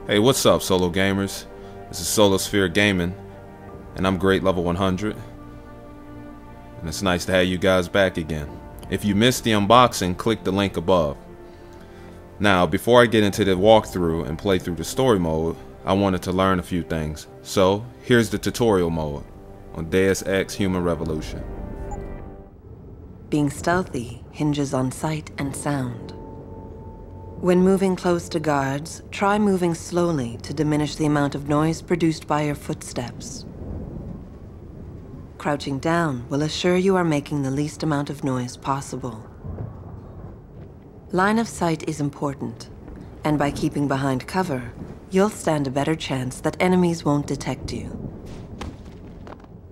Hey, what's up, solo gamers? This is SoloSphere Gaming, and I'm Great Level 100. And it's nice to have you guys back again. If you missed the unboxing, click the link above. Now, before I get into the walkthrough and play through the story mode, I wanted to learn a few things. So, here's the tutorial mode on Deus Ex Human Revolution. Being stealthy hinges on sight and sound. When moving close to guards, try moving slowly to diminish the amount of noise produced by your footsteps. Crouching down will assure you are making the least amount of noise possible. Line of sight is important, and by keeping behind cover, you'll stand a better chance that enemies won't detect you.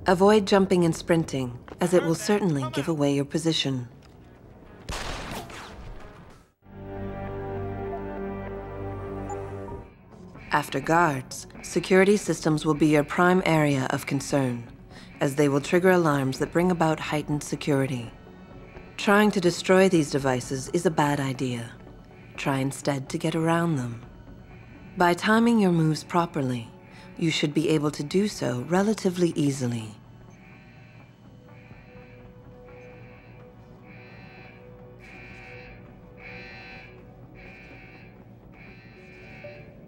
Avoid jumping and sprinting, as it will certainly give away your position. After guards, security systems will be your prime area of concern, as they will trigger alarms that bring about heightened security. Trying to destroy these devices is a bad idea. Try instead to get around them. By timing your moves properly, you should be able to do so relatively easily.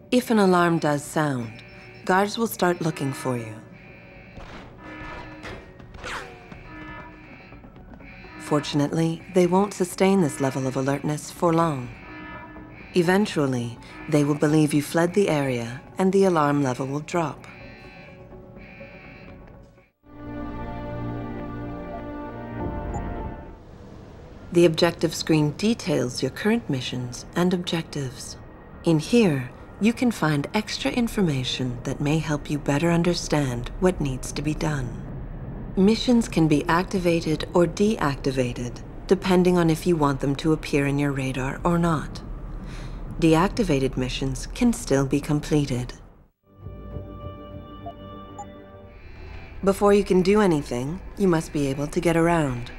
If an alarm does sound, guards will start looking for you. Fortunately, they won't sustain this level of alertness for long. Eventually, they will believe you fled the area and the alarm level will drop. The objective screen details your current missions and objectives. In here, you can find extra information that may help you better understand what needs to be done. Missions can be activated or deactivated, depending on if you want them to appear in your radar or not. Deactivated missions can still be completed. Before you can do anything, you must be able to get around.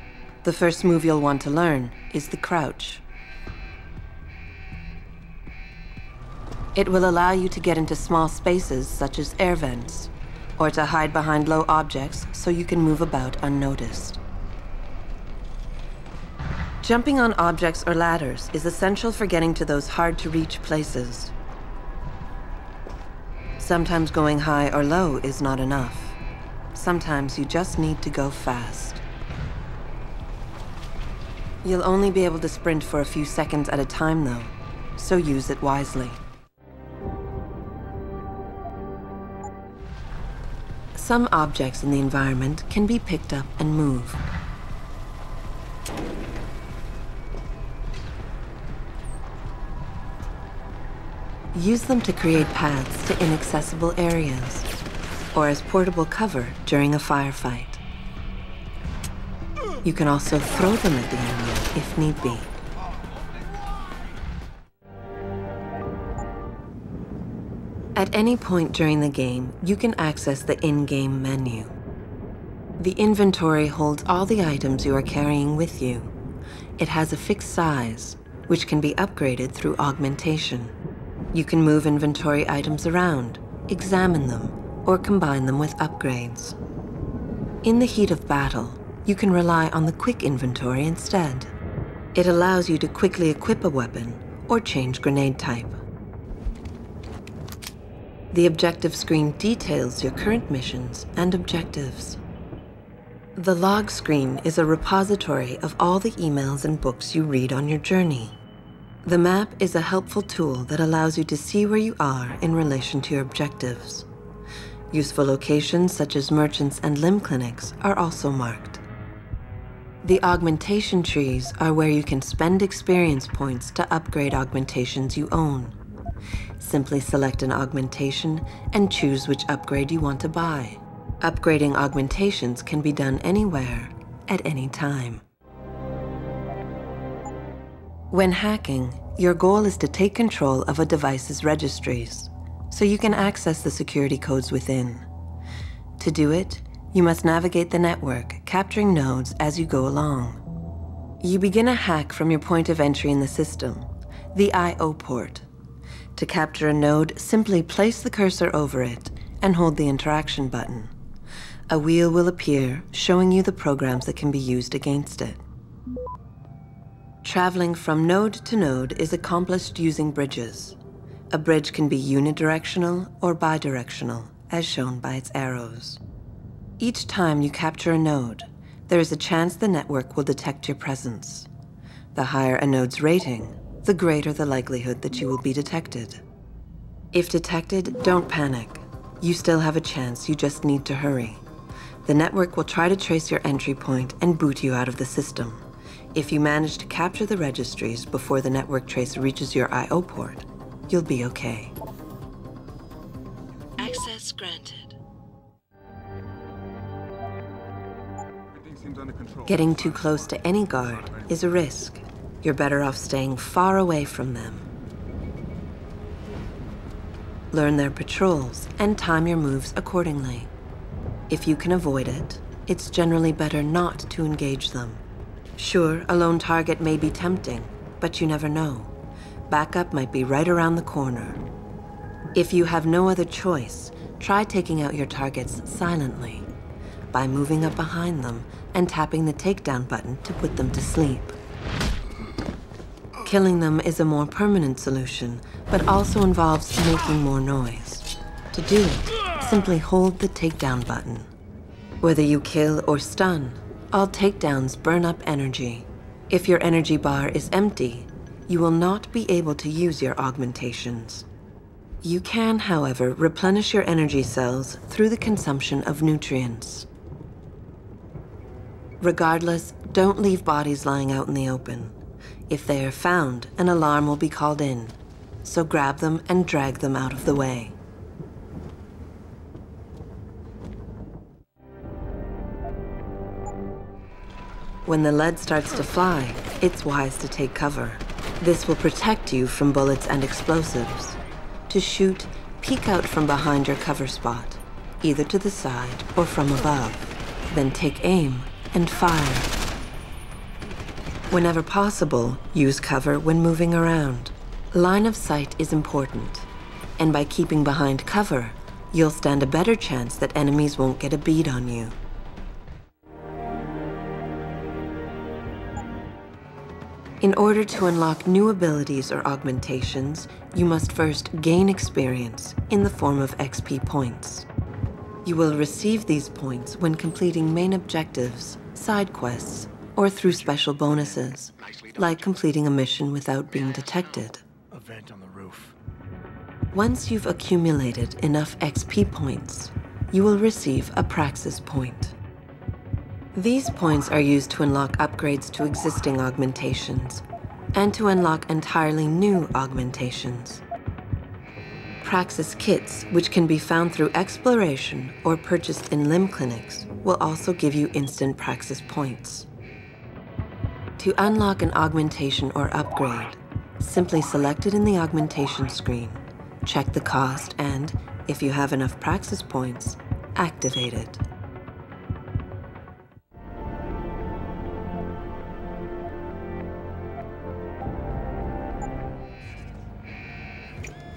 The first move you'll want to learn is the crouch. It will allow you to get into small spaces such as air vents, or to hide behind low objects so you can move about unnoticed. Jumping on objects or ladders is essential for getting to those hard-to-reach places. Sometimes going high or low is not enough. Sometimes you just need to go fast. You'll only be able to sprint for a few seconds at a time though, so use it wisely. Some objects in the environment can be picked up and moved. Use them to create paths to inaccessible areas, or as portable cover during a firefight. You can also throw them at the enemy if need be. At any point during the game, you can access the in-game menu. The inventory holds all the items you are carrying with you. It has a fixed size, which can be upgraded through augmentation. You can move inventory items around, examine them, or combine them with upgrades. In the heat of battle, you can rely on the quick inventory instead. It allows you to quickly equip a weapon or change grenade type. The objective screen details your current missions and objectives. The log screen is a repository of all the emails and books you read on your journey. The map is a helpful tool that allows you to see where you are in relation to your objectives. Useful locations such as merchants and limb clinics are also marked. The augmentation trees are where you can spend experience points to upgrade augmentations you own. Simply select an augmentation and choose which upgrade you want to buy. Upgrading augmentations can be done anywhere, at any time. When hacking, your goal is to take control of a device's registries, so you can access the security codes within. To do it, you must navigate the network, capturing nodes as you go along. You begin a hack from your point of entry in the system, the I/O port. To capture a node, simply place the cursor over it and hold the interaction button. A wheel will appear showing you the programs that can be used against it. Traveling from node to node is accomplished using bridges. A bridge can be unidirectional or bidirectional, as shown by its arrows. Each time you capture a node, there is a chance the network will detect your presence. The higher a node's rating, the greater the likelihood that you will be detected. If detected, don't panic. You still have a chance, you just need to hurry. The network will try to trace your entry point and boot you out of the system. If you manage to capture the registries before the network trace reaches your I/O port, you'll be okay. Access granted. Getting too close to any guard is a risk. You're better off staying far away from them. Learn their patrols and time your moves accordingly. If you can avoid it, it's generally better not to engage them. Sure, a lone target may be tempting, but you never know. Backup might be right around the corner. If you have no other choice, try taking out your targets silently by moving up behind them and tapping the takedown button to put them to sleep. Killing them is a more permanent solution, but also involves making more noise. To do it, simply hold the takedown button. Whether you kill or stun, all takedowns burn up energy. If your energy bar is empty, you will not be able to use your augmentations. You can, however, replenish your energy cells through the consumption of nutrients. Regardless, don't leave bodies lying out in the open. If they are found, an alarm will be called in, so grab them and drag them out of the way. When the lead starts to fly, it's wise to take cover. This will protect you from bullets and explosives. To shoot, peek out from behind your cover spot, either to the side or from above. Then take aim and fire. Whenever possible, use cover when moving around. Line of sight is important, and by keeping behind cover, you'll stand a better chance that enemies won't get a bead on you. In order to unlock new abilities or augmentations, you must first gain experience in the form of XP points. You will receive these points when completing main objectives, side quests, or through special bonuses, like completing a mission without being detected. A vent on the roof. Once you've accumulated enough XP points, you will receive a Praxis point. These points are used to unlock upgrades to existing augmentations, and to unlock entirely new augmentations. Praxis kits, which can be found through exploration or purchased in limb clinics, will also give you instant Praxis points. To unlock an augmentation or upgrade, simply select it in the augmentation screen, check the cost, and, if you have enough Praxis points, activate it.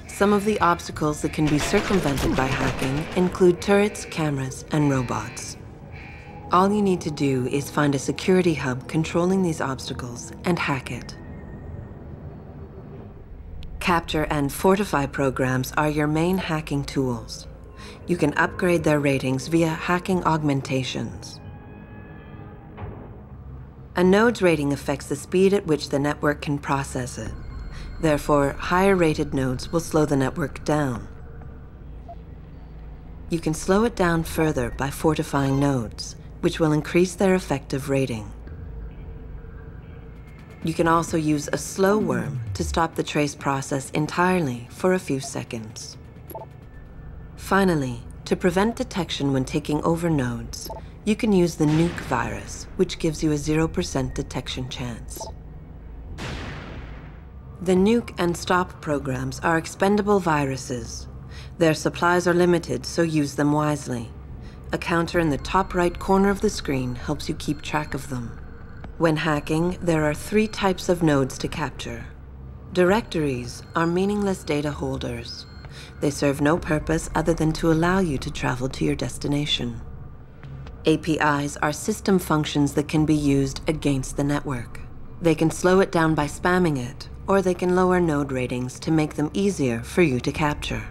Some of the obstacles that can be circumvented by hacking include turrets, cameras, and robots. All you need to do is find a security hub controlling these obstacles and hack it. Capture and fortify programs are your main hacking tools. You can upgrade their ratings via hacking augmentations. A node's rating affects the speed at which the network can process it. Therefore, higher-rated nodes will slow the network down. You can slow it down further by fortifying nodes, which will increase their effective rating. You can also use a slow worm to stop the trace process entirely for a few seconds. Finally, to prevent detection when taking over nodes, you can use the nuke virus, which gives you a 0% detection chance. The nuke and stop programs are expendable viruses. Their supplies are limited, so use them wisely. A counter in the top right corner of the screen helps you keep track of them. When hacking, there are 3 types of nodes to capture: Directories are meaningless data holders. They serve no purpose other than to allow you to travel to your destination. APIs are system functions that can be used against the network. They can slow it down by spamming it, or they can lower node ratings to make them easier for you to capture.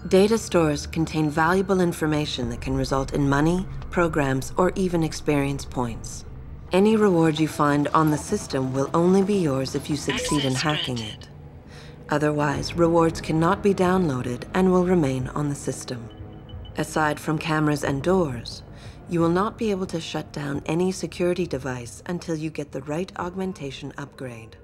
Data stores contain valuable information that can result in money, programs, or even experience points. Any reward you find on the system will only be yours if you succeed in hacking it. Otherwise, rewards cannot be downloaded and will remain on the system. Aside from cameras and doors, you will not be able to shut down any security device until you get the right augmentation upgrade.